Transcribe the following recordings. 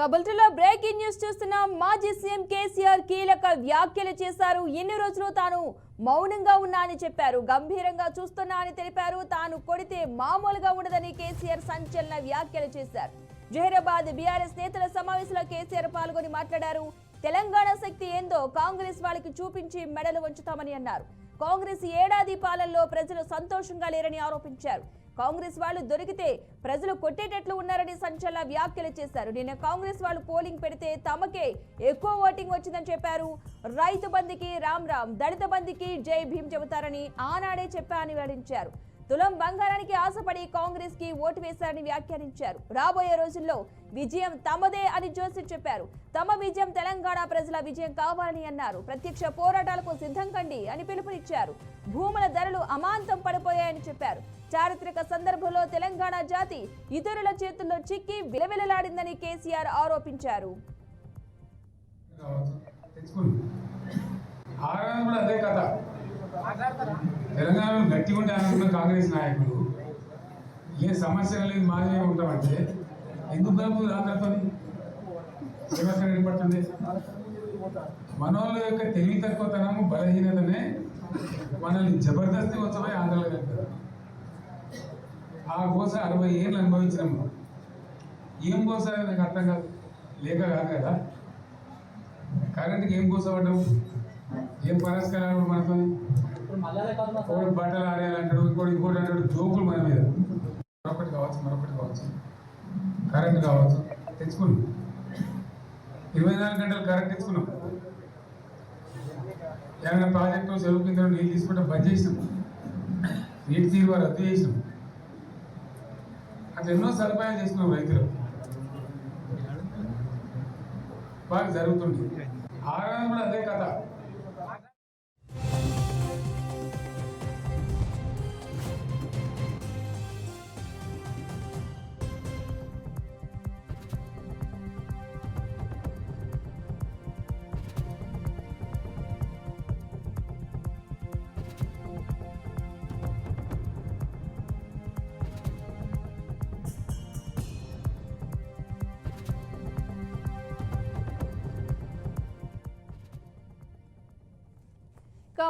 కబుల్టలో breaking news చూస్తున్నాం. మాజీ CM KCR కీలక వ్యాఖ్యలు చేశారు. ఎన్ని రోజులు తాను మౌనంగా ఉన్నా అని చెప్పారు. గంభీరంగా చూస్తున్నా అని తెలిపారు. తాను కొడితే మామూలుగా ఉండదని కేసీఆర్ సంచలన వ్యాఖ్యలు చేశారు. జహీరాబాద్ బీఆర్ఎస్ నేతల సమావేశంలో కేసీఆర్ పాల్గొని మాట్లాడారు. తెలంగాణ శక్తి ఏందో కాంగ్రెస్ వాళ్ళకి చూపించి మెడలు వంచుతామని అన్నారు. కాంగ్రెస్ ఏడాది పాలనలో ప్రజలు సంతోషంగా లేరని ఆరోపించారు. కాంగ్రెస్ వాళ్ళు దొరికితే ప్రజలు కొట్టేటట్లు ఉన్నారని సంచలన వ్యాఖ్యలు చేశారు. నిన్న కాంగ్రెస్ వాళ్ళు పోలింగ్ పెడితే తమకే ఎక్కువ ఓటింగ్ వచ్చిందని చెప్పారు. రైతు బంధుకి రామ్ రామ్, దళిత బంధుకి జై భీమ్ చెబుతారని ఆనాడే చెప్పారని వెల్లడించారు. తులం బంగారానికి ఆశపడి కాంగ్రెస్ కి ఓటు వేశారని వ్యాఖ్యానించారు. రాబోయే రోజుల్లో విజయం తమదే అని జోసెఫ్ చెప్పారు. తమ విజయం తెలంగాణ ప్రజల విజయం కావాలని అన్నారు. ప్రత్యక్ష పోరాటాలకు సిద్ధం కండి అని పిలుపునిచ్చారు. భూముల ధరలు అమాంతం పడిపోయాయని చెప్పారు. చారిత్రక సందర్భంలో తెలంగాణ జాతి ఇతరుల చేతుల్లో చిక్కి విలవిలలాడిందని కేసీఆర్ ఆరోపించారు. తెలంగాణలో గట్టి ఉంటే అనుకున్న కాంగ్రెస్ నాయకులు ఏ సమస్య లేదు మాదే ఉంటామంటే ఎందుకు రాకపోతే సమస్య ఏర్పడుతుంది. మనోళ్ళ యొక్క తెలివి తక్కువతనము బలహీనతనే మనల్ని జబర్దస్తి వచ్చమై ఆందోళన కలుగుతారు. ఆ కోస 60 ఏళ్ళు అనుభవించినాము. ఏం కోస నాకు అర్థం కాదు, లేక కాదు కదా. కరెంట్కి ఏం కోస పడ్డాము, ఏం పరస్కారాలు మనతో బట్టలు ఆడేయాలంటాడు, ఇంకోటి అంటాడు. జోకులు మన మీద. మరొకటి కావచ్చు కరెంట్ కావచ్చు తెచ్చుకున్నాం. 24 గంటలు కరెంట్ తెచ్చుకున్నాం. ఏమైనా ప్రాజెక్టు చెరువు కింద నీళ్ళు తీసుకుంటే బంద్ చేసినాం. నీటి తీరువ రద్దు చేసినాం. అట్లా ఎన్నో సదుపాయాలు చేసుకున్నాం. రైతులు బాగా జరుగుతుంది. ఆరోగ్యం కూడా అదే కథ.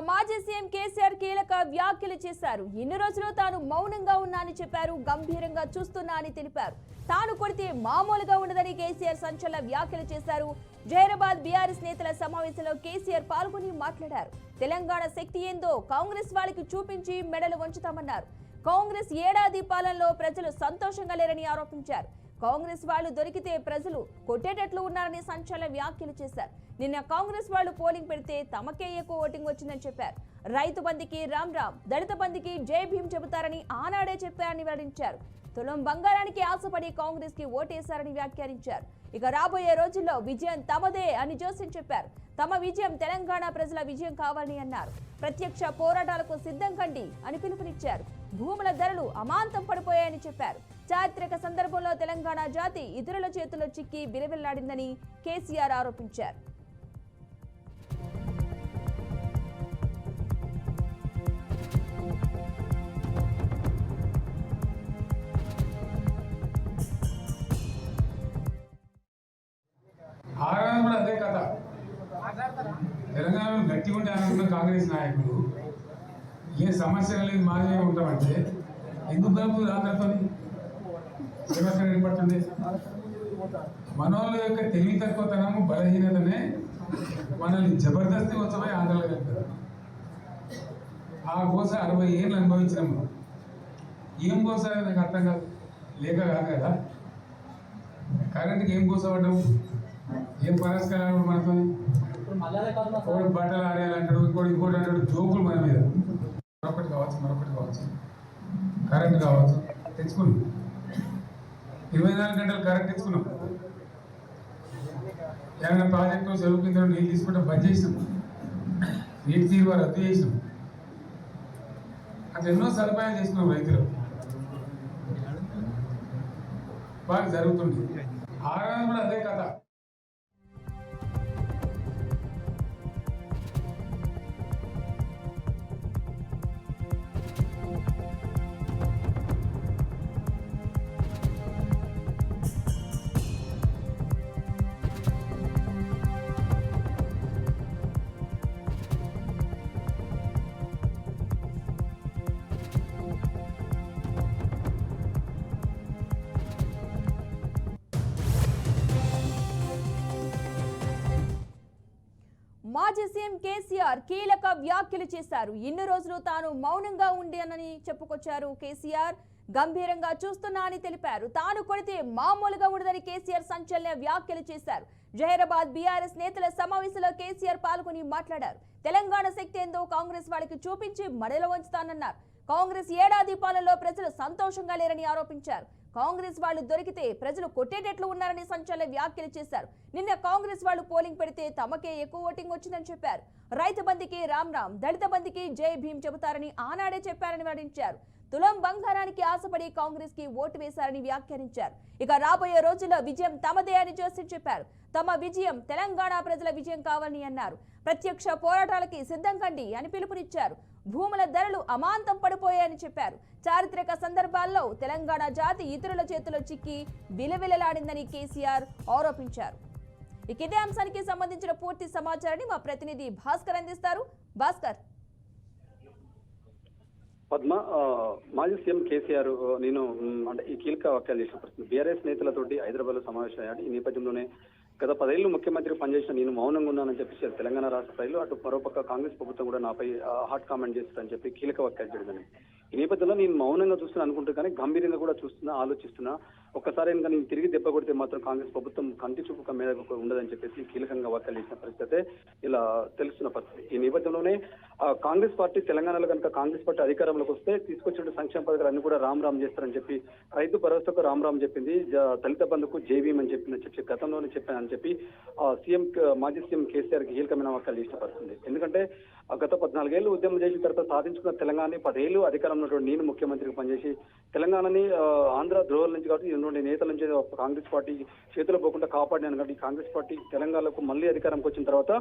మాజీ సీఎం కేసీఆర్ కీలక వ్యాఖ్యలు చేశారు. ఎన్ని రోజులు తాను మౌనంగా ఉన్నా అని చెప్పారు. గంభీరంగా చూస్తున్నా అని తెలిపారు. తాను కొడితే మామూలుగా ఉండదని కేసీఆర్ సంచలన వ్యాఖ్యలు చేశారు. జహీరాబాద్ బీఆర్ఎస్ నేతల సమావేశంలో కేసీఆర్ పాల్గొని మాట్లాడారు. తెలంగాణ శక్తి ఏందో కాంగ్రెస్ వాళ్ళకి చూపించి మెడలు వంచుతామన్నారు. కాంగ్రెస్ ఏడాది పాలనలో ప్రజలు సంతోషంగా లేరని ఆరోపించారు. కాంగ్రెస్ వాళ్ళు దొరికితే ప్రజలు కొట్టేటట్లు ఉన్నారని సంచలన వ్యాఖ్యలు చేశారు. నిన్న కాంగ్రెస్ వాళ్ళు పోలింగ్ పెడితే తమకే ఎక్కువ ఓటింగ్ వచ్చిందని చెప్పారు. రైతు బంధుకి రామ్ రామ్, దళిత బంధుకి జై భీమ్ చెబుతారని ఆనాడే చెప్పారని వెల్లడించారు. తులం బంగారానికి ఆశపడి కాంగ్రెస్ కి ఓటేశారని వ్యాఖ్యానించారు. ఇక రాబోయే రోజుల్లో విజయం తమదే అని జోసెఫ్ చెప్పారు. తమ విజయం తెలంగాణ ప్రజల విజయం కావాలని అన్నారు. ప్రత్యక్ష పోరాటాలకు సిద్ధం కండి అని పిలుపునిచ్చారు. భూముల ధరలు అమాంతం పడిపోయాయని చెప్పారు. చారిత్రక సందర్భంలో తెలంగాణ జాతి ఇతరుల చేతుల్లో చిక్కి విలవిల్లాడిందని కేసీఆర్ ఆరోపించారు. ఆరోగ్యం కూడా అదే కథ. తెలంగాణలో గట్టి ఉంటే అనుకున్న కాంగ్రెస్ నాయకులు ఏ సమస్య లేదు మాదే ఉంటామంటే ఎందుకు రాకపోతే సమస్య ఏర్పడుతుంది. మనోళ్ళ యొక్క తెలివి తక్కువతనము బలహీనతనే మనల్ని జబర్దస్తి వచ్చమై ఆందోళన కలుగుతారు. ఆ కోస 60 ఏళ్ళు అనుభవించినాము. ఏం కోస నాకు అర్థం కాదు, లేక కాదు కదా. కరెంట్కి ఏం కోస పడ్డాము, ఏం పరస్కారాలు మనతో బట్టలు ఆడేయాలంటాడు, ఇంకోటి అంటాడు. జోకులు మన మీద. మరొకటి కావచ్చు కరెంట్ కావచ్చు తెచ్చుకున్నాం. 24 గంటలు కరెంట్ తెచ్చుకున్నాం. ఏమైనా ప్రాజెక్టు చెరువు కింద నీళ్ళు తీసుకుంటే బంద్ చేసినాం. నీటి తీరువ రద్దు చేసినాం. అట్లా ఎన్నో సదుపాయాలు చేసుకున్నాం. రైతులు బాగా జరుగుతుంది. ఆరోగ్యం కూడా అదే కథ. సీఎం కేసీఆర్ కీలక వ్యాఖ్యలు చేశారు. ఇన్ని రోజులు తాను మౌనంగా ఉండానని చెప్పుకొచ్చారు. కేసీఆర్ గంభీరంగా చూస్తున్నా అని తెలిపారు. తాను కొడితే మామూలుగా ఉండదని కేసీఆర్ సంచలన వ్యాఖ్యలు చేశారు. జహీరాబాద్ బీఆర్ఎస్ నేతల సమావేశంలో కేసీఆర్ పాల్గొని మాట్లాడారు. తెలంగాణ శక్తి ఏందో కాంగ్రెస్ వాళ్ళకి చూపించి మడలో వంచుతానన్నారు. కాంగ్రెస్ ఏడాది పాలనలో ప్రజలు సంతోషంగా లేరని ఆరోపించారు. కాంగ్రెస్ వాళ్ళు దొరికితే ప్రజలు కొట్టేటట్లు ఉన్నారని సంచలన వ్యాఖ్యలు చేశారు. నిన్న కాంగ్రెస్ వాళ్ళు పోలింగ్ పెడితే తమకే ఎక్కువ ఓటింగ్ వచ్చిందని చెప్పారు. రైతు బంధికి రామ్ రామ్, దళిత బంధికి జై భీమ్ చెబుతారని ఆనాడే చెప్పారని వెల్లడించారు. తులం బంగారానికి ఆశపడి కాంగ్రెస్ కి ఓటు వేశారని వ్యాఖ్యానించారు. ఇక రాబోయే రోజుల్లో విజయం తమదే అని చెప్పారు. తమ విజయం తెలంగాణ ప్రజల విజయం కావాలని అన్నారు. ప్రత్యక్ష పోరాటాలకి సిద్ధం కండి అని పిలుపునిచ్చారు. భూముల ధరలు అమాంతం పడిపోయాయని చెప్పారు. చారిత్రక సందర్భాల్లో తెలంగాణ జాతి ఇతరుల చేతిలో చిక్కి విలవిలలాడిందని కేసీఆర్ ఆరోపించారు. ఇక ఇదే అంశానికి సంబంధించిన పూర్తి సమాచారాన్ని మా ప్రతినిధి భాస్కర్ అందిస్తారు. భాస్కర్. పద్మ, మాజీ సీఎం కేసీఆర్ నేను అంటే ఈ కీలక వ్యాఖ్యలు చేసిన పరిస్థితి బీఆర్ఎస్ నేతలతోటి హైదరాబాద్ లో సమావేశమయ్యాడు. ఈ నేపథ్యంలోనే గత 10 ఏళ్లు ముఖ్యమంత్రి పనిచేసిన నేను మౌనంగా ఉన్నానని చెప్పేసి తెలంగాణ రాష్ట్ర ప్రజలు, అటు మరోపక్క కాంగ్రెస్ ప్రభుత్వం కూడా నాపై హాట్ కామెంట్ చేస్తారని చెప్పి కీలక వ్యాఖ్యలు చేయడం. ఈ నేపథ్యంలో నేను మౌనంగా చూస్తున్నా అనుకుంటూ కానీ గంభీరంగా కూడా చూస్తున్నా, ఆలోచిస్తున్నా. ఒక్కసారి ఇంకా నేను తిరిగి దెబ్బ కొడితే మాత్రం కాంగ్రెస్ ప్రభుత్వం కంటి చూపు మీద ఉండదని చెప్పేసి కీలకంగా వ్యాఖ్యలు చేసిన పరిస్థితి ఇలా తెలుస్తున్న పరిస్థితి. ఈ నేపథ్యంలోనే కాంగ్రెస్ పార్టీ తెలంగాణలో కనుక కాంగ్రెస్ పార్టీ అధికారంలోకి వస్తే తీసుకొచ్చిన సంక్షేమ పథకాలు అన్ని కూడా రామ్ రామ్ చేస్తారని చెప్పి, రైతు భరోసాకు రామ్ రామ్ చెప్పింది, దళిత బంధుకు జేవీఎం అని చెప్పి గతంలోనే చెప్పానని చెప్పి మాజీ సీఎం కేసీఆర్ కి కీలకమైన వ్యాఖ్యలు చేసిన పరిస్థితి. ఎందుకంటే గత 14 ఏళ్లు ఉద్యమం చేసిన తర్వాత సాధించుకున్న తెలంగాణని 10 ఏళ్లు అధికారంలో నేను ముఖ్యమంత్రిగా పనిచేసి తెలంగాణని ఆంధ్ర ద్రోహుల నుంచి కాబట్టి ఇటువంటి నేతల నుంచి కాంగ్రెస్ పార్టీ చేతిలో పోకుండా కాపాడినాను. కాబట్టి కాంగ్రెస్ పార్టీ తెలంగాణకు మళ్ళీ అధికారంకి వచ్చిన తర్వాత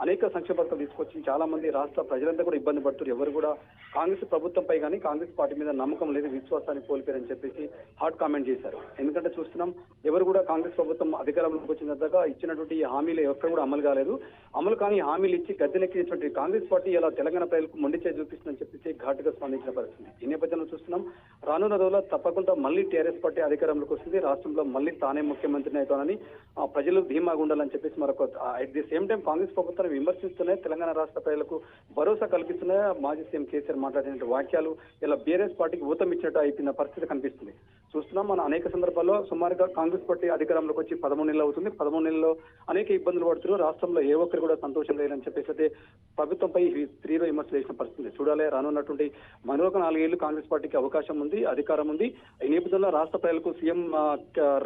అనేక సంక్షేమ పథకాలు తీసుకొచ్చి చాలా మంది రాష్ట్ర ప్రజలంతా కూడా ఇబ్బంది పడుతున్నారు. ఎవరు కూడా కాంగ్రెస్ ప్రభుత్వంపై కానీ కాంగ్రెస్ పార్టీ మీద నమ్మకం లేదు, విశ్వాసాన్ని కోల్పోయారని చెప్పేసి హాట్ కామెంట్ చేశారు. ఎందుకంటే చూస్తున్నాం, ఎవరు కూడా కాంగ్రెస్ ప్రభుత్వం అధికారంలోకి వచ్చిన తర్వాత ఇచ్చినటువంటి హామీలు ఎక్కడ కూడా అమలు కాలేదు. అమలు కానీ హామీలు ఇచ్చి గద్దెనెక్కినటువంటి కాంగ్రెస్ పార్టీ ఇలా తెలంగాణ ప్రజలకు మొండి చేసి చూపిస్తుందని చెప్పేసి ఘాటుగా స్పందించిన పరిస్థితి. ఈ నేపథ్యంలో చూస్తున్నాం, రానున్న రోజుల్లో తప్పకుండా మళ్ళీ టీఆర్ఎస్ పార్టీ అధికారంలోకి వస్తుంది, రాష్ట్రంలో మళ్ళీ తానే ముఖ్యమంత్రిని అవుతానని ప్రజలు ధీమాగా ఉండాలని చెప్పేసి మరొక at the same time Congress ప్రభుత్వాన్ని విమర్శిస్తున్నాయి, తెలంగాణ రాష్ట్ర ప్రజలకు భరోసా కల్పిస్తున్నాయి. మాజీ సీఎం కేసీఆర్ మాట్లాడిన వ్యాఖ్యలు ఇలా బీఆర్ఎస్ పార్టీకి ఊతం ఇచ్చినట్టు అయిపోయిన పరిస్థితి కనిపిస్తుంది. చూస్తున్నాం, మన అనేక సందర్భాల్లో సుమారుగా కాంగ్రెస్ పార్టీ అధికారంలోకి వచ్చి 13 నెలలు అవుతుంది. 13 నెలల్లో అనేక ఇబ్బందులు పడుతున్నారు. రాష్ట్రంలో ఏ ఒక్కరు కూడా సంతోషం లేదని చెప్పేసి ప్రభుత్వంపై స్త్రీలో విమర్శలు చేసిన పరిస్థితి. చూడాలి, రానున్నటువంటి మరొక 4 ఏళ్లు కాంగ్రెస్ పార్టీకి అవకాశం ఉంది, అధికారం ఉంది. ఈ నేపథ్యంలో రాష్ట్ర ప్రజలకు సీఎం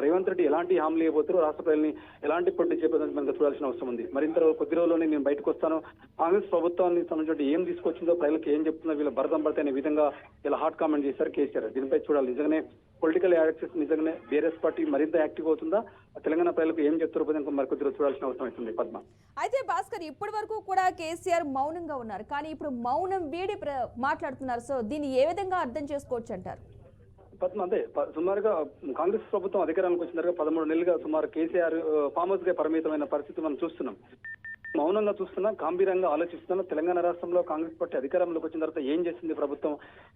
రేవంత్ రెడ్డి ఎలాంటి హామీలు ఇవ్వబోతారు, రాష్ట్ర ప్రజల్ని ఎలాంటి పొట్టి చేపట్టాలని మనకు చూడాల్సిన అవసరం ఉంది. మరింత కొద్ది రోజుల్లోనే నేను బయటకు వస్తాను, కాంగ్రెస్ ప్రభుత్వాన్ని సంబంధించి ఏం తీసుకొచ్చిందో, ప్రజలకు ఏం చెప్తుందో వీళ్ళ భరతం పడితే అనే విధంగా ఇలా హాట్ కామెంట్ చేశారు కేసీఆర్. దీనిపై చూడాలి, నిజంగానే పొలిటికల్ యాక్సెస్ నిజంగానే బీఆర్ఎస్ పార్టీ మరింత యాక్టివ్ అవుతుందా, తెలంగాణ ప్రజలకు ఏం చెప్తారో మరికొద్ది రోజు చూడాల్సిన అవసరం అవుతుంది. పద్మ. అయితే భాస్కర్, ఇప్పటి వరకు కూడా కేసీఆర్ మౌనంగా ఉన్నారు, కానీ ఇప్పుడు మౌనం వీడి మాట్లాడుతున్నారు. సో దీన్ని ఏ విధంగా అర్థం చేసుకోవచ్చు అంటారు? పద్మ, అంతే సుమారుగా కాంగ్రెస్ ప్రభుత్వం అధికారానికి వచ్చిన తర్వాత 13 నెలలుగా సుమారు కేసీఆర్ ఫామ్ హౌస్ గా పరిమితమైన పరిస్థితి మనం చూస్తున్నాం. మౌనంగా చూస్తున్నా, గంభీరంగా ఆలోచిస్తున్నా. తెలంగాణ రాష్ట్రంలో కాంగ్రెస్ పార్టీ అధికారంలోకి వచ్చిన తర్వాత ఏం చేసింది ప్రభుత్వం,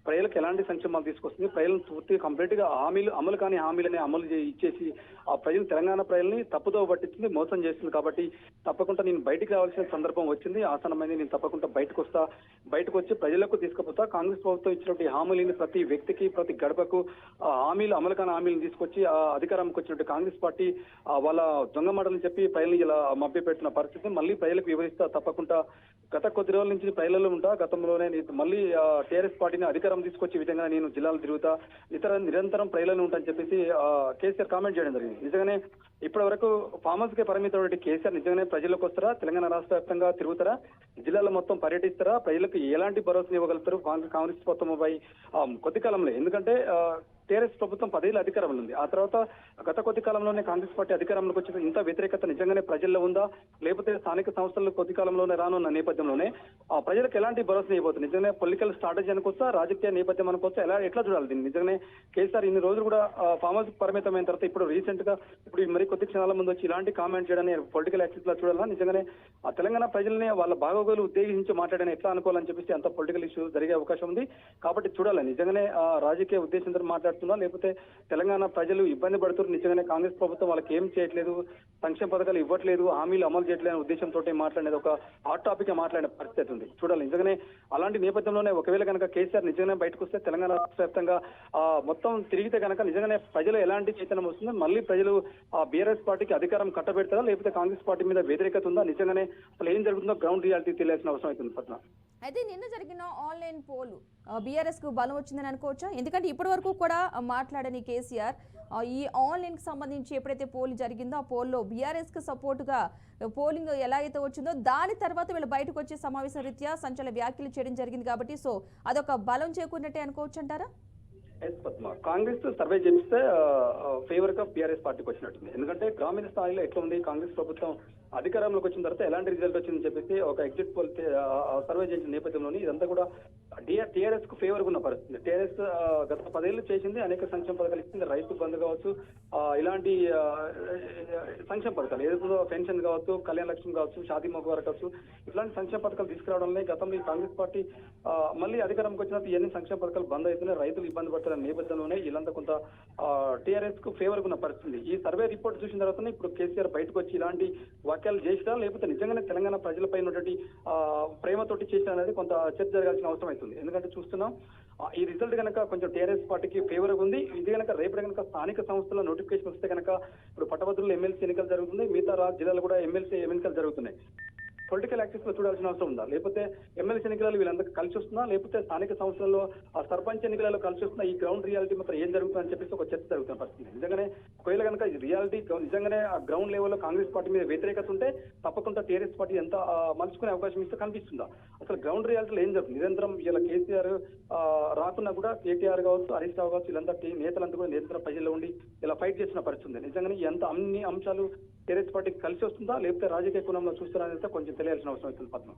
ప్రజలకు ఎలాంటి సంక్షేమాలు తీసుకొస్తుంది, ప్రజలను పూర్తిగా కంప్లీట్ గా హామీలు అమలు కాని హామీలని అమలు ఇచ్చేసి ఆ ప్రజలు తెలంగాణ ప్రజల్ని తప్పుదో పట్టించింది, మోసం చేస్తుంది. కాబట్టి తప్పకుండా నేను బయటికి రావాల్సిన సందర్భం వచ్చింది, ఆసనమైంది. నేను తప్పకుండా బయటకు వస్తా, బయటకు వచ్చి ప్రజలకు తీసుకుపోతా. కాంగ్రెస్ ప్రభుత్వం ఇచ్చినటువంటి హామీలని ప్రతి వ్యక్తికి, ప్రతి గడపకు హామీలు అమలు కాని హామీలను తీసుకొచ్చి అధికారంకి వచ్చినట్టు కాంగ్రెస్ పార్టీ వాళ్ళ దొంగ మాటలు చెప్పి ప్రజల్ని ఇలా మభ్య పెట్టిన పరిస్థితి మళ్ళీ ప్రజలకు వివరిస్తా. తప్పకుండా గత కొద్ది రోజుల నుంచి ప్రజలలో ఉంటా, గతంలోనే మళ్ళీ టీఆర్ఎస్ పార్టీని అధికారం తీసుకొచ్చే విధంగా నేను జిల్లాలు తిరుగుతా, నిరంతరం ప్రజలను ఉంటా అని చెప్పేసి కేసీఆర్ కామెంట్ చేయడం జరిగింది. నిజంగానే ఇప్పటి వరకు ఫామ్ హౌస్ కే పరిమితమైన కేసీఆర్ నిజంగానే ప్రజల్లోకి వస్తారా, తెలంగాణ రాష్ట్ర వ్యాప్తంగా తిరుగుతారా, జిల్లాలో మొత్తం పర్యటిస్తారా, ప్రజలకు ఎలాంటి భరోసా ఇవ్వగలుగుతారు కాంగ్రెస్ ప్రభుత్వంపై కొద్ది కాలంలో? ఎందుకంటే టీఆర్ఎస్ ప్రభుత్వం 10 ఏళ్ళ అధికారంలో ఉంది. ఆ తర్వాత గత కొద్ది కాలంలోనే కాంగ్రెస్ పార్టీ అధికారంలోకి వచ్చిన ఇంత వ్యతిరేకత నిజంగానే ప్రజల్లో ఉందా, లేకపోతే స్థానిక సంస్థలు కొద్ది కాలంలోనే రానున్న నేపథ్యంలోనే ప్రజలకు ఎలాంటి భరోసా ఇవ్వబోతుంది? నిజంగానే పొలిటికల్ స్ట్రాటజీ అనుకోవచ్చా, రాజకీయ నేపథ్యం అనుకోవచ్చా, ఎట్లా చూడాలి దీన్ని? నిజంగానే కేసీఆర్ ఇన్ని రోజులు కూడా ఫామ్ హౌస్ పరిమితమైన తర్వాత ఇప్పుడు రీసెంట్ గా ఇప్పుడు మరి కొద్ది క్షణాల ముందు వచ్చి ఇలాంటి కామెంట్ చేయడాన్ని పొలిటికల్ యాక్సెస్ లా చూడాలా? నిజంగానే తెలంగాణ ప్రజల్ని వాళ్ళ బాగోగులు ఉద్దేశించి మాట్లాడని ఎట్లా అనుకోవాలని చెప్పేసి అంత పొలిటికల్ ఇష్యూ జరిగే అవకాశం ఉంది. కాబట్టి చూడాలి, నిజంగానే రాజకీయ ఉద్దేశంతో మాట్లాడుతున్నారు, వస్తుందా, లేకపోతే తెలంగాణ ప్రజలు ఇబ్బంది పడుతున్నారు, నిజంగానే కాంగ్రెస్ ప్రభుత్వం వాళ్ళకి ఏం చేయట్లేదు, సంక్షేమ పథకాలు ఇవ్వట్లేదు, హామీలు అమలు చేయట్లేదు అనే ఉద్దేశంతో మాట్లాడేది ఒక హాట్ టాపిక్ మాట్లాడే పరిస్థితి ఉంది. చూడాలి నిజంగానే అలాంటి నేపథ్యంలోనే ఒకవేళ కనుక కేసీఆర్ నిజంగానే బయటకు వస్తే తెలంగాణ రాష్ట్ర వ్యాప్తంగా మొత్తం తిరిగితే కనుక నిజంగానే ప్రజలు ఎలాంటి చైతన్యం వస్తుందో, మళ్ళీ ప్రజలు బీఆర్ఎస్ పార్టీకి అధికారం కట్టబెడతారా, లేకపోతే కాంగ్రెస్ పార్టీ మీద వ్యతిరేకత ఉందా, నిజంగానే అసలు ఏం జరుగుతుందో గ్రౌండ్ రియాలిటీ తెలియాల్సిన అవసరం అవుతుంది పట్ల. అయితే నిన్న జరిగిన ఆన్లైన్ పోల్ బీఆర్ఎస్ కు బలం వచ్చిందని అనుకోవచ్చా? ఎందుకంటే ఇప్పటి వరకు కూడా మాట్లాడని కేసీఆర్ ఈ ఆన్లైన్ కి సంబంధించి ఎప్పుడైతే పోల్ జరిగిందో ఆ పోల్లో బీఆర్ఎస్ కు సపోర్ట్ గా పోలింగ్ ఎలా అయితే వచ్చిందో దాని తర్వాత వీళ్ళు బయటకు వచ్చే సమావేశ రీత్యా సంచలన వ్యాఖ్యలు చేయడం జరిగింది కాబట్టి సో అదొక బలం చేకూరినట్టే అనుకోవచ్చు అంటారా? కాంగ్రెస్ సర్వే చేపిస్తే ఫేవర్ గా బీఆర్ఎస్ పార్టీకి వచ్చినట్టుంది. ఎందుకంటే గ్రామీణ స్థాయిలో ఎట్లా ఉంది, కాంగ్రెస్ ప్రభుత్వం అధికారంలోకి వచ్చిన తర్వాత ఎలాంటి రిజల్ట్ వచ్చిందని చెప్పేసి ఒక ఎగ్జిట్ పోల్ సర్వే చేసిన నేపథ్యంలోని ఇదంతా కూడా టీఆర్ఎస్ కు ఫేవర్ ఉన్న పరిస్థితి. టీఆర్ఎస్ గత 10 ఏళ్ళు చేసింది, అనేక సంక్షేమ పథకాలు ఇచ్చింది, రైతు బంధు కావచ్చు, ఇలాంటి సంక్షేమ పథకాలు ఏదో పెన్షన్ కావచ్చు, కళ్యాణ లక్ష్మి కావచ్చు, షాదీ ముబారక్ కావచ్చు, ఇట్లాంటి సంక్షేమ పథకాలు తీసుకురావడంలో గతంలో ఈ కాంగ్రెస్ పార్టీ మళ్ళీ అధికారంకి వచ్చినప్పుడు ఇవన్నీ సంక్షేమ పథకాలు బంద్ అవుతున్నాయి, రైతులు ఇబ్బంది పడుతున్న నేపథ్యంలోనే వీళ్ళంతా కొంత టీఆర్ఎస్ కు ఫేవర్ ఉన్న పరిస్థితి. ఈ సర్వే రిపోర్ట్ చూసిన తర్వాతనే ఇప్పుడు కేసీఆర్ బయటకు వచ్చి ఇలాంటి వ్యాఖ్యలు చేసినా, లేకపోతే నిజంగానే తెలంగాణ ప్రజలపై ఉన్నటువంటి ప్రేమతోటి చేసినా అనేది కొంత చర్చ జరగాల్సిన అవసరం అవుతుంది. ఎందుకంటే చూస్తున్నాం ఈ రిజల్ట్ కనుక కొంచెం టీఆర్ఎస్ పార్టీకి ఫేవర్ ఉంది. ఇది కనుక రేపటి కనుక స్థానిక సంస్థల నోటిఫికేషన్ వస్తే కనుక ఇప్పుడు పట్టభద్రులు ఎమ్మెల్సీ ఎన్నికలు జరుగుతుంది, మిగతా జిల్లాలో కూడా ఎమ్మెల్సీ ఎన్నికలు జరుగుతున్నాయి. పొలిటికల్ యాక్టివ్స్ లో చూడాల్సిన అవసరం ఉందా, లేకపోతే ఎమ్మెల్సీ ఎన్నికలలో వీళ్ళందరికీ కలిసి వస్తుందా, లేకపోతే స్థానిక సంస్థల్లో సర్పంచ్ ఎన్నికలలో కలిసి వస్తుందా, ఈ గ్రౌండ్ రియాలిటీ మాత్రం ఏం జరుగుతుందని చెప్పేసి ఒక చర్చ జరుగుతున్న పరిస్థితి. నిజంగానే ఒకవేళ కనుక రియాలిటీ నిజంగానే ఆ గ్రౌండ్ లెవెల్లో కాంగ్రెస్ పార్టీ మీద వ్యతిరేకత ఉంటే తప్పకుండా టీఆర్ఎస్ పార్టీ ఎంత మలుచుకునే అవకాశం ఇస్తే కనిపిస్తుందా, అసలు గ్రౌండ్ రియాలిటీలో ఏం జరుగుతుంది? నిరంతరం ఇలా కేసీఆర్ రాకున్నా కూడా కేటీఆర్ కావచ్చు, హరీష్ రావు కావచ్చు, వీళ్ళంతా నేతలంతా కూడా నిరంతరం ప్రజల్లో ఉండి ఇలా ఫైట్ చేసిన పరిస్థితి ఉంది. నిజంగానే ఎంత అన్ని అంశాలు టీఆర్ఎస్ పార్టీకి కలిసి వస్తుందా, లేకపోతే రాజకీయ కోణంలో చూస్తారనేది కొంచెం తెలియాల్సిన అవసరం అవుతుంది పద్మ.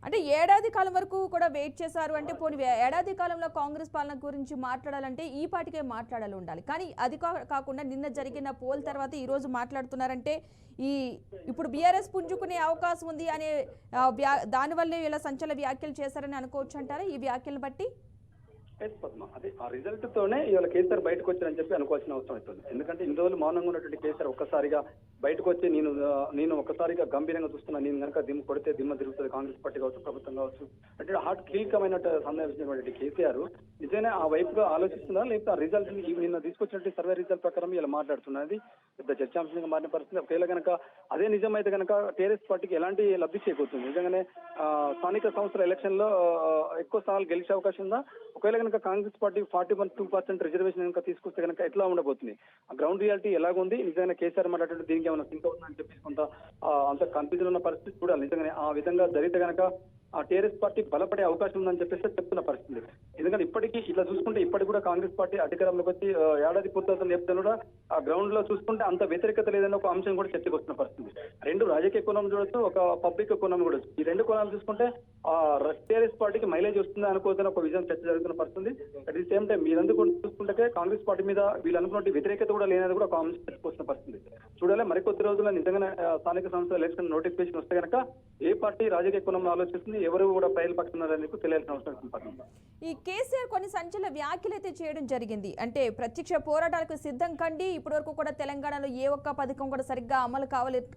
అంటే ఏడాది కాలం వరకు కూడా వెయిట్ చేశారు అంటే పోనీ ఏడాది కాలంలో కాంగ్రెస్ పాలన గురించి మాట్లాడాలంటే ఈ పార్టీకే మాట్లాడాలి ఉండాలి, కానీ అది కాకుండా నిన్న జరిగిన పోల్ తర్వాత ఈ రోజు మాట్లాడుతున్నారంటే ఇప్పుడు బీఆర్ఎస్ పుంజుకునే అవకాశం ఉంది అనే దానివల్లే ఇలా సంచలన వ్యాఖ్యలు చేశారని అనుకోవచ్చు అంటారా ఈ వ్యాఖ్యలను బట్టి? పద్మ అదే ఆ రిజల్ట్ తోనే ఇవాళ కేసీఆర్ బయటకు వచ్చారని చెప్పి అనుకోవాల్సిన అవసరం అవుతుంది. ఎందుకంటే ఇన్ని రోజులు మౌనంగా ఉన్నటువంటి కేసీఆర్ ఒక్కసారిగా బయటకు వచ్చి నేను ఒక్కసారిగా గంభీరంగా చూస్తున్నా, నేను కనుక దిమ్మ కొడితే దిమ్మ తిరుగుతుంది కాంగ్రెస్ పార్టీ కావచ్చు, ప్రభుత్వం కావచ్చు అంటే హార్ట్ కీలకమైన సందేశించినటువంటి కేసీఆర్ నిజంగానే ఆ వైపుగా ఆలోచిస్తున్నా, లేకపోతే ఆ రిజల్ట్ నిన్న తీసుకొచ్చినట్టు సర్వే రిజల్ట్ ప్రకారం ఇలా మాట్లాడుతున్నది పెద్ద చర్చాంశంగా మారిన పరిస్థితి. ఒకవేళ కనుక అదే నిజమైతే కనుక టీఆర్ఎస్ పార్టీకి ఎలాంటి లబ్ధి చేకూరుతుంది? నిజంగానే స్థానిక సంస్థల ఎలక్షన్ లో ఎక్కువ స్థానాలు గెలిచే అవకాశం ఉందా? ఒకవేళ కనుక కాంగ్రెస్ పార్టీ 41% రిజర్వేషన్ కనుక తీసుకొస్తే కనుక ఎట్లా ఉండబోతుంది? ఆ గ్రౌండ్ రియాలిటీ ఎలాగుంది? నిజంగానే కేసీఆర్ మాట్లాడుతూ దీనికి ఏమైనా సింక్ అవుతుందని చెప్పేసి కొంత అంత కన్ఫ్యూజన్ ఉన్న పరిస్థితి చూడాలి. నిజంగానే ఆ విధంగా జరిగితే కనుక ఆ టీఆర్ఎస్ పార్టీ బలపడే అవకాశం ఉందని చెప్పేసి చెప్తున్న పరిస్థితి. ఎందుకంటే ఇప్పటికీ ఇట్లా చూసుకుంటే ఇప్పటికి కూడా కాంగ్రెస్ పార్టీ అధికారంలోకి వచ్చి ఏడాది పూర్తవుతున్న నేపథ్యంలో కూడా ఆ గ్రౌండ్ లో చూసుకుంటే అంత వ్యతిరేకత లేదన్న ఒక అంశం కూడా చర్చకు వస్తున్న పరిస్థితి. రెండు రాజకీయ కోణం చూడొచ్చు, ఒక పబ్లిక్ కోణం చూడొచ్చు. ఈ రెండు కోణాలు చూసుకుంటే ఆ టీఆర్ఎస్ పార్టీకి మైలేజ్ వస్తుందని అనుకోవద్దని ఒక విజయం చర్చ జరుగుతున్న పరిస్థితి. అట్ ది సేమ్ టైం మీరందరూ చూసుకుంటే కాంగ్రెస్ పార్టీ మీద వీళ్ళు అనుకున్న వ్యతిరేకత కూడా లేనది కూడా ఒక అంశం చర్చకు వస్తున్న పరిస్థితి. చూడాలి మరికొద్ది రోజుల్లో నిజంగా స్థానిక సంస్థల ఎలక్షన్ నోటిఫికేషన్ వస్తే కనుక ఏ పార్టీ రాజకీయ కోణంలో ఆలోచిస్తుంది, ఎవరు కూడా ప్రజల పక్షున్నారని తెలియాల్సిన అవసరం. ఈ కేసీఆర్ కొన్ని సంచలన వ్యాఖ్యలు అయితే చేయడం జరిగింది. అంటే ప్రత్యక్ష పోరాటాలకు సిద్ధం కండి, ఇప్పటి వరకు కూడా తెలంగాణలో ఏ ఒక్క పథకం కూడా సరిగ్గా అమలు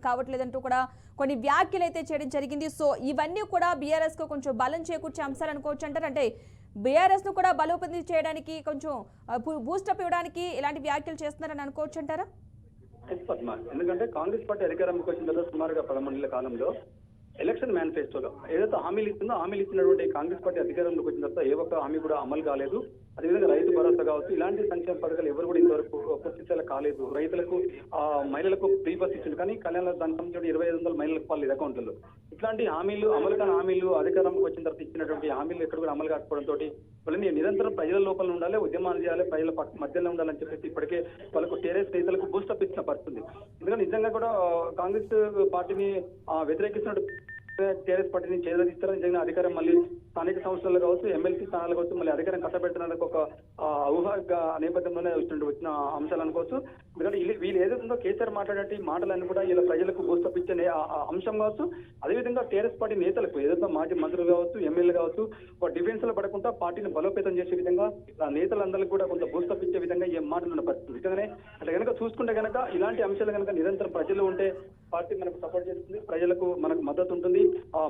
కావట్లేదంటూ కూడా కొన్ని వ్యాఖ్యలు అయితే చేయడం జరిగింది. సో ఇవన్నీ కూడా బీఆర్ఎస్ కు కొంచెం బలం చేకూర్చే అంశాలు అనుకోవచ్చు అంటారు. అంటే బీఆర్ఎస్ ను కూడా బలోపేతం చేయడానికి కొంచెం బూస్టప్ ఇవ్వడానికి ఇలాంటి వ్యాఖ్యలు చేస్తున్నారని అనుకోవచ్చు అంటారా? ఎందుకంటే కాంగ్రెస్ పార్టీ అధికారంలోకి వచ్చిన తర్వాత సుమారుగా 13 నెలల కాలంలో ఎలక్షన్ మేనిఫెస్టోలో ఏదైతే హామీలు ఇస్తుందో హామీలు ఇచ్చినటువంటి కాంగ్రెస్ పార్టీ అధికారంలోకి వచ్చిన తర్వాత ఏ ఒక్క హామీ కూడా అమలు కాలేదు. అదేవిధంగా రైతు భరోసా కావచ్చు, ఇలాంటి సంక్షేమ పథకాలు ఎవరు కూడా ఇంతవరకు పూర్తిస్థాయిలో కాలేదు. రైతులకు మహిళలకు ఫ్రీ బస్ ఇచ్చింది, కానీ కళ్యాణ దానికి సంబంధించి 2500 మహిళలకు పర్లేదు అకౌంట్లలో. ఇట్లాంటి హామీలు అమలు కాని హామీలు అధికారంలోకి వచ్చిన తర్వాత ఇచ్చినటువంటి హామీలు ఎక్కడ కూడా అమలు కాకపోవడంతో వాళ్ళని నిరంతరం ప్రజల లోపల ఉండాలి, ఉద్యమాలు చేయాలి, ప్రజల మధ్యలో ఉండాలని చెప్పేసి ఇప్పటికే వాళ్ళకు టీఆర్ఎస్ నేతలకు బూస్టప్ ఇచ్చిన పరిస్థితి. ఎందుకంటే నిజంగా కూడా కాంగ్రెస్ పార్టీని వ్యతిరేకిస్తున్నట్టు టీఆర్ఎస్ పార్టీని చేదరిస్తారు. నిజంగా అధికారం మళ్ళీ స్థానిక సంస్థలు కావచ్చు, ఎమ్మెల్సీ స్థానాలు కావచ్చు, మళ్ళీ అధికారం కట్టబెట్టడానికి ఒక ఊహ నేపథ్యంలోనే వచ్చిన అంశాలు అనుకోవచ్చు. ఎందుకంటే వీళ్ళు ఏదైతుందో కేసీఆర్ మాట్లాడే మాటలన్నీ కూడా ఇలా ప్రజలకు బూస్తపించే అంశం కావచ్చు. అదేవిధంగా టీఆర్ఎస్ పార్టీ నేతలకు ఏదైతే మాజీ మంత్రులు కావచ్చు, ఎమ్మెల్యే కావచ్చు, ఒక డిఫెన్స్ లో పడకుండా పార్టీని బలోపేతం చేసే విధంగా నేతలందరికీ కూడా కొంత బూస్తపించే విధంగా ఇలాంటి అంశాలు కనుక నిరంతరం ప్రజలు ఉంటే పార్టీ మనకు సపోర్ట్ చేస్తుంది, ప్రజలకు మనకు మద్దతు ఉంటుంది.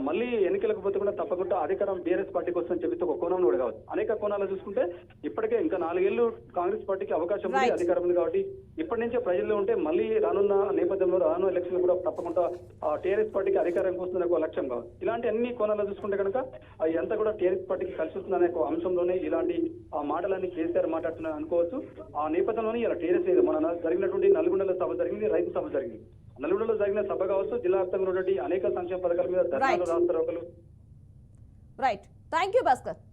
మళ్ళీ ఎన్నికలకు పోతే కూడా తప్పకుండా అధికారం బీఆర్ఎస్ పార్టీకి వస్తుందని చెప్పేసి ఒక కోణంలో కూడా కావచ్చు. అనేక కోణాలు చూసుకుంటే ఇప్పటికే ఇంకా 4 ఏళ్లు కాంగ్రెస్ పార్టీకి అవకాశం ఉంది, అధికారం ఉంది. కాబట్టి ఇప్పటి నుంచే ప్రజల్లో ఉంటే మళ్ళీ రానున్న నేపథ్యంలో రానున్న ఎలక్షన్ కూడా తప్పకుండా టీఆర్ఎస్ పార్టీకి అధికారం వస్తుందనే ఒక లక్ష్యం కావచ్చు. ఇలాంటి అన్ని కోణాలు చూసుకుంటే కనుక ఎంత కూడా టీఆర్ఎస్ పార్టీకి కలిసి వస్తుందనే ఒక అంశంలోనే ఇలాంటి మాటలన్నీ కేసీఆర్ మాట్లాడుతున్నారు అనుకోవచ్చు. ఆ నేపథ్యంలోనే ఇలా టీఆర్ఎస్ మన జరిగినటువంటి నల్గొండలో సభ జరిగింది, రైతు సభ జరిగింది. నల్గొండలో జరిగిన సభ కావచ్చు, జిల్లా వ్యాప్తంగా ఉన్నటువంటి అనేక సంక్షేమ పథకాల మీద ధర్నాలు, రాస్తారోకలు. Right, thank you Bhaskar.